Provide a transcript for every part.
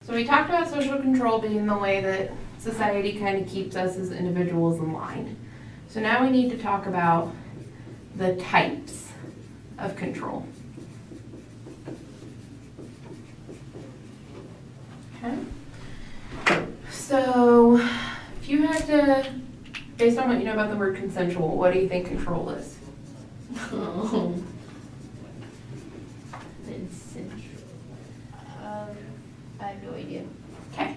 So we talked about social control being the way that society kind of keeps us as individuals in line. So now we need to talk about the types of control. Okay. So if you had to, based on what you know about the word consensual, what do you think control is? Consensual. I have no idea. Okay,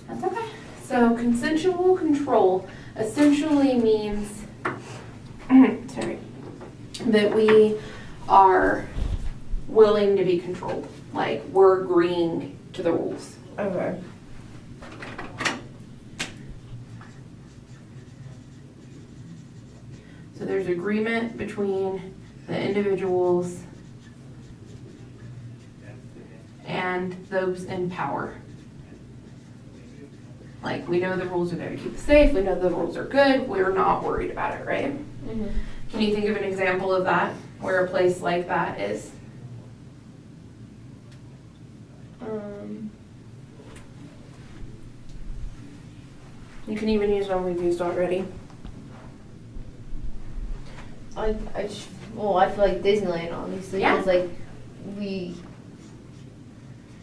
that's okay. So consensual control essentially means, sorry, that we are willing to be controlled. Like we're agreeing to the rules. Okay. So there's agreement between the individuals and those in power. Like we know the rules are there to keep us safe, we know the rules are good, we're not worried about it, right? Mm-hmm. Can you think of an example of that, where a place like that is? You can even use one we've used already. I feel like Disneyland, obviously, Yeah. because like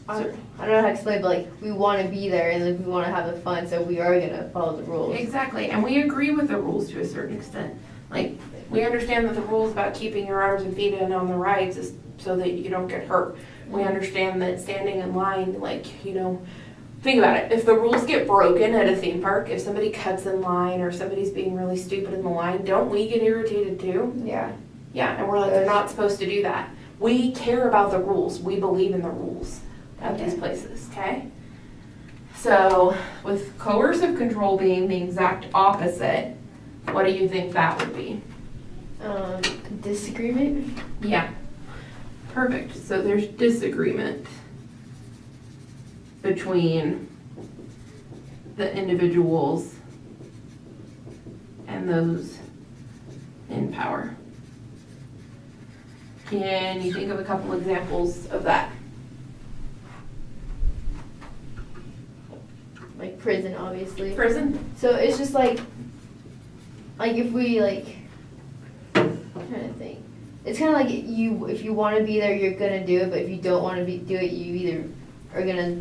I don't know how to explain, but like we want to be there and like we want to have the fun, so we are gonna follow the rules. Exactly, and we agree with the rules to a certain extent. Like, we understand that the rules about keeping your arms and feet in on the rides is so that you don't get hurt. We understand that standing in line, like, you know, think about it. If the rules get broken at a theme park, if somebody cuts in line or somebody's being really stupid in the line, don't we get irritated too? Yeah. Yeah, and we're like, they're not supposed to do that. We care about the rules. We believe in the rules at these places, okay? So, with coercive control being the exact opposite, what do you think that would be? Disagreement. Yeah. Perfect. So there's disagreement between the individuals and those in power. Can you think of a couple examples of that? Like prison, obviously. Prison? So it's just like if we I'm trying to think. It's kind of like if you want to be there, you're gonna do it. But if you don't want to do it, you either are gonna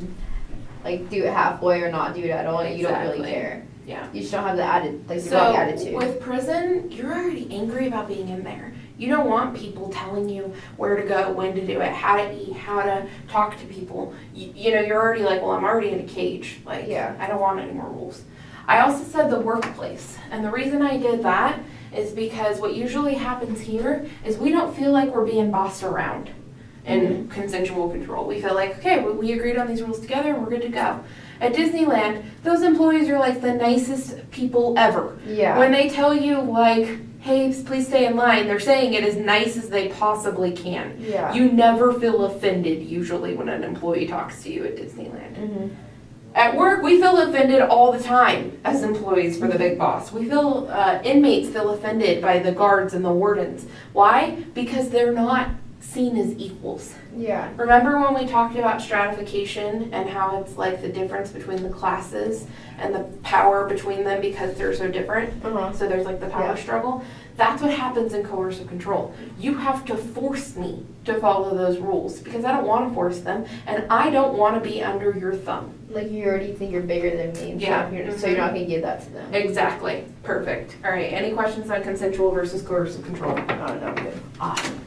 like do it halfway or not do it at all, and you don't really Exactly. care. Yeah. You just don't have the the So wrong attitude. with prison, you're already angry about being in there. You don't want people telling you where to go, when to do it, how to eat, how to talk to people. You know, you're already like, well, I'm already in a cage. Like, Yeah. I don't want any more rules. I also said the workplace. And the reason I did that is because what usually happens here is we don't feel like we're being bossed around in consensual control. We feel like, okay, we agreed on these rules together and we're good to go. At Disneyland, those employees are like the nicest people ever. Yeah. When they tell you like, hey, please stay in line, they're saying it as nice as they possibly can. Yeah. You never feel offended usually when an employee talks to you at Disneyland. Mm-hmm. At work, we feel offended all the time as employees for the big boss. We feel, inmates feel offended by the guards and the wardens. Why? Because they're not seen as equals. Yeah. Remember when we talked about stratification and how it's like the difference between the classes and the power between them because they're so different? Uh-huh. So there's like the power struggle. That's what happens in coercive control. You have to force me to follow those rules because I don't want to force them and I don't want to be under your thumb. Like you already think you're bigger than me. And Yeah. So you're not going to give that to them. Exactly. Perfect. All right. Any questions on consensual versus coercive control? Oh, no, good. Awesome.